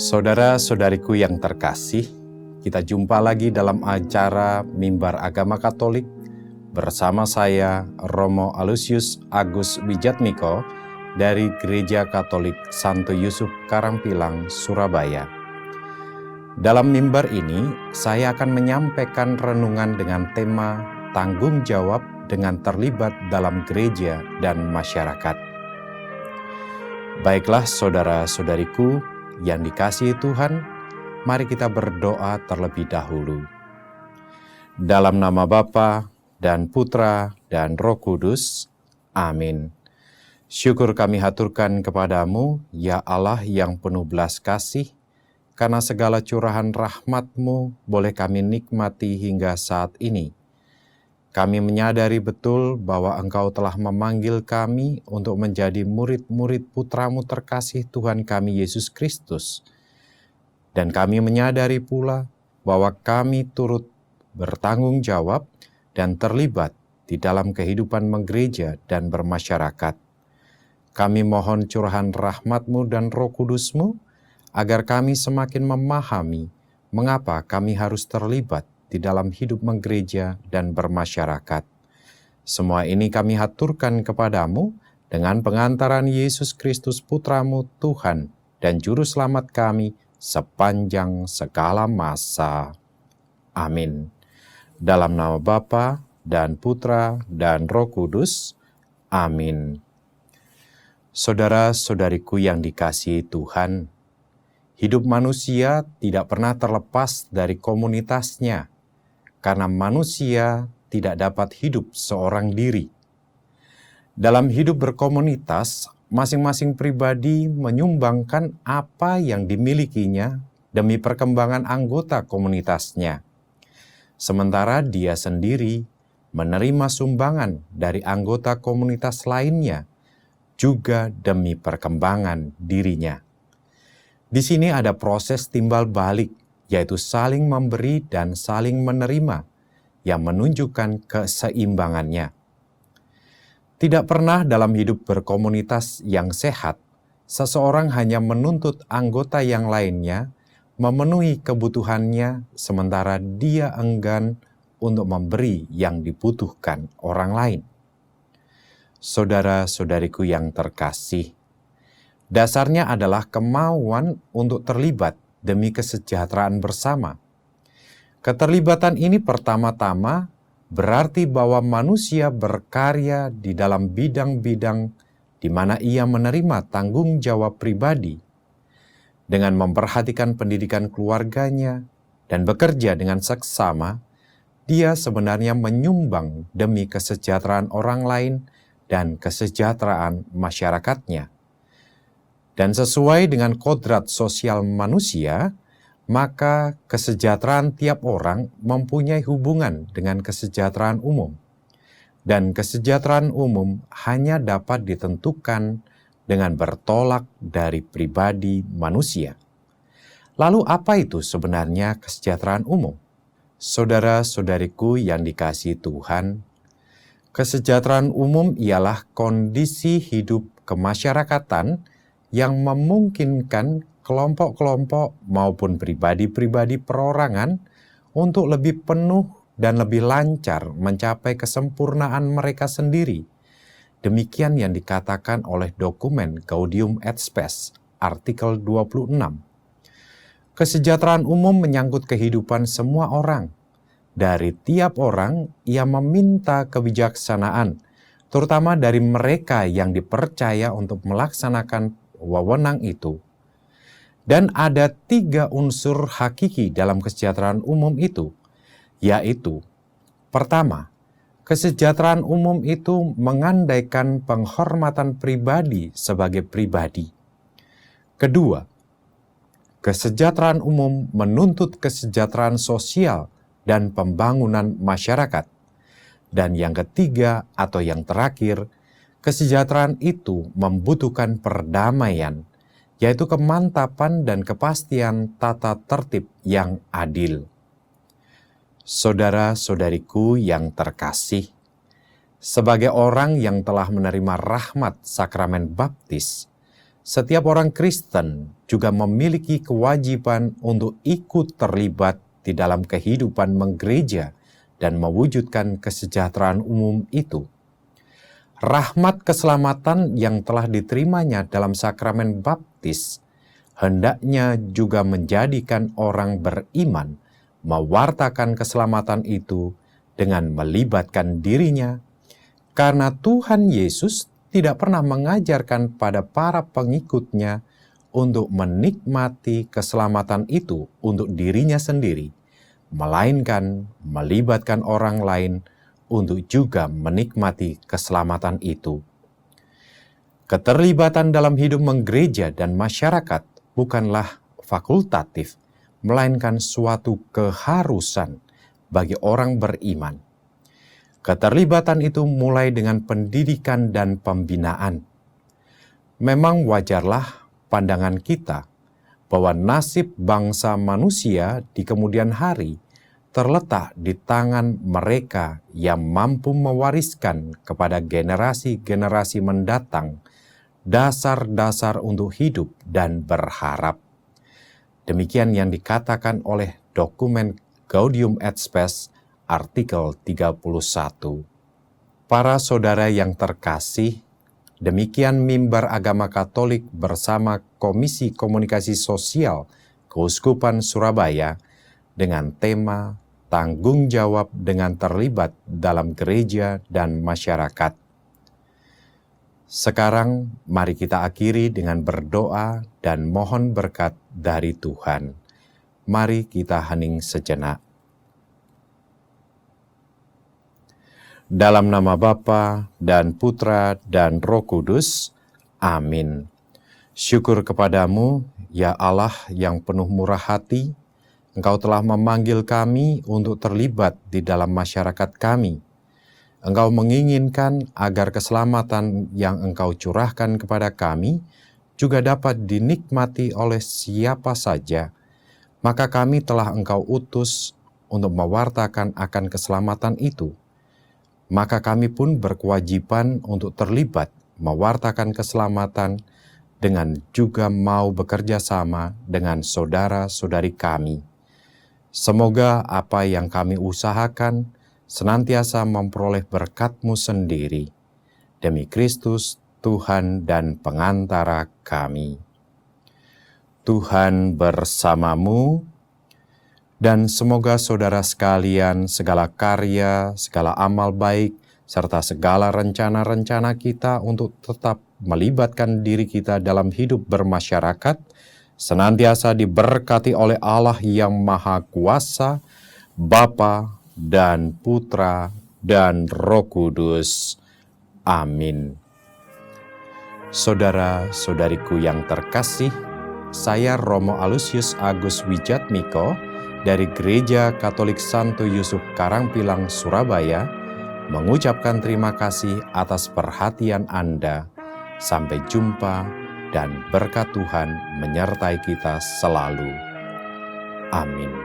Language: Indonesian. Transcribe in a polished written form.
Saudara-saudariku yang terkasih, kita jumpa lagi dalam acara Mimbar Agama Katolik bersama saya, Romo Alusius Agus Wijatmiko dari Gereja Katolik Santo Yusuf Karangpilang, Surabaya. Dalam mimbar ini, saya akan menyampaikan renungan dengan tema tanggung jawab dengan terlibat dalam gereja dan masyarakat. Baiklah saudara-saudariku yang dikasihi Tuhan, mari kita berdoa terlebih dahulu. Dalam nama Bapa dan Putra dan Roh Kudus, amin. Syukur kami haturkan kepadamu, ya Allah yang penuh belas kasih, karena segala curahan rahmat-Mu boleh kami nikmati hingga saat ini. Kami menyadari betul bahwa Engkau telah memanggil kami untuk menjadi murid-murid Putra-Mu terkasih Tuhan kami Yesus Kristus. Dan kami menyadari pula bahwa kami turut bertanggung jawab dan terlibat di dalam kehidupan menggereja dan bermasyarakat. Kami mohon curahan rahmat-Mu dan Roh Kudus-Mu, agar kami semakin memahami mengapa kami harus terlibat di dalam hidup menggereja dan bermasyarakat. Semua ini kami haturkan kepadamu dengan pengantaran Yesus Kristus Putra-Mu Tuhan dan Juru Selamat kami sepanjang segala masa. Amin. Dalam nama Bapa dan Putra dan Roh Kudus. Amin. Saudara-saudariku yang dikasihi Tuhan, hidup manusia tidak pernah terlepas dari komunitasnya, karena manusia tidak dapat hidup seorang diri. Dalam hidup berkomunitas, masing-masing pribadi menyumbangkan apa yang dimilikinya demi perkembangan anggota komunitasnya. Sementara dia sendiri menerima sumbangan dari anggota komunitas lainnya, juga demi perkembangan dirinya. Di sini ada proses timbal balik, yaitu saling memberi dan saling menerima, yang menunjukkan keseimbangannya. Tidak pernah dalam hidup berkomunitas yang sehat, seseorang hanya menuntut anggota yang lainnya memenuhi kebutuhannya, sementara dia enggan untuk memberi yang dibutuhkan orang lain. Saudara-saudariku yang terkasih, dasarnya adalah kemauan untuk terlibat demi kesejahteraan bersama. Keterlibatan ini pertama-tama berarti bahwa manusia berkarya di dalam bidang-bidang di mana ia menerima tanggung jawab pribadi, dengan memperhatikan pendidikan keluarganya dan bekerja dengan seksama. Dia sebenarnya menyumbang demi kesejahteraan orang lain dan kesejahteraan masyarakatnya. Dan sesuai dengan kodrat sosial manusia, maka kesejahteraan tiap orang mempunyai hubungan dengan kesejahteraan umum. Dan kesejahteraan umum hanya dapat ditentukan dengan bertolak dari pribadi manusia. Lalu apa itu sebenarnya kesejahteraan umum? Saudara-saudariku yang dikasihi Tuhan, kesejahteraan umum ialah kondisi hidup kemasyarakatan yang memungkinkan kelompok-kelompok maupun pribadi-pribadi perorangan untuk lebih penuh dan lebih lancar mencapai kesempurnaan mereka sendiri. Demikian yang dikatakan oleh dokumen Gaudium et Spes, artikel 26. Kesejahteraan umum menyangkut kehidupan semua orang. Dari tiap orang, ia meminta kebijaksanaan, terutama dari mereka yang dipercaya untuk melaksanakan wewenang itu. Dan ada 3 unsur hakiki dalam kesejahteraan umum itu, yaitu: pertama, kesejahteraan umum itu mengandaikan penghormatan pribadi sebagai pribadi. Kedua, kesejahteraan umum menuntut kesejahteraan sosial dan pembangunan masyarakat. Dan yang ketiga atau yang terakhir, kesejahteraan itu membutuhkan perdamaian, yaitu kemantapan dan kepastian tata tertib yang adil. Saudara-saudariku yang terkasih, sebagai orang yang telah menerima rahmat sakramen baptis, setiap orang Kristen juga memiliki kewajiban untuk ikut terlibat di dalam kehidupan menggereja dan mewujudkan kesejahteraan umum itu. Rahmat keselamatan yang telah diterimanya dalam sakramen baptis hendaknya juga menjadikan orang beriman mewartakan keselamatan itu dengan melibatkan dirinya, karena Tuhan Yesus tidak pernah mengajarkan pada para pengikutnya untuk menikmati keselamatan itu untuk dirinya sendiri, melainkan melibatkan orang lain untuk juga menikmati keselamatan itu. Keterlibatan dalam hidup menggereja dan masyarakat bukanlah fakultatif, melainkan suatu keharusan bagi orang beriman. Keterlibatan itu mulai dengan pendidikan dan pembinaan. Memang wajarlah pandangan kita bahwa nasib bangsa manusia di kemudian hari terletak di tangan mereka yang mampu mewariskan kepada generasi-generasi mendatang dasar-dasar untuk hidup dan berharap. Demikian yang dikatakan oleh dokumen Gaudium et Spes artikel 31. Para saudara yang terkasih, demikian Mimbar Agama Katolik bersama Komisi Komunikasi Sosial Keuskupan Surabaya dengan tema Tanggung Jawab dengan Terlibat dalam Gereja dan Masyarakat. Sekarang mari kita akhiri dengan berdoa dan mohon berkat dari Tuhan. Mari kita hening sejenak. Dalam nama Bapa dan Putra dan Roh Kudus. Amin. Syukur kepadamu, ya Allah yang penuh murah hati, Engkau telah memanggil kami untuk terlibat di dalam masyarakat kami. Engkau menginginkan agar keselamatan yang Engkau curahkan kepada kami juga dapat dinikmati oleh siapa saja. Maka kami telah Engkau utus untuk mewartakan akan keselamatan itu. Maka kami pun berkewajiban untuk terlibat mewartakan keselamatan dengan juga mau bekerja sama dengan saudara-saudari kami. Semoga apa yang kami usahakan senantiasa memperoleh berkat-Mu sendiri. Demi Kristus, Tuhan dan pengantara kami. Tuhan bersamamu, dan semoga saudara sekalian, segala karya, segala amal baik, serta segala rencana-rencana kita untuk tetap melibatkan diri kita dalam hidup bermasyarakat, senantiasa diberkati oleh Allah yang Maha Kuasa, Bapa dan Putra dan Roh Kudus. Amin. Saudara-saudariku yang terkasih, saya Romo Alusius Agus Wijatmiko dari Gereja Katolik Santo Yusuf Karangpilang, Surabaya, mengucapkan terima kasih atas perhatian Anda. Sampai jumpa dan berkat Tuhan menyertai kita selalu. Amin.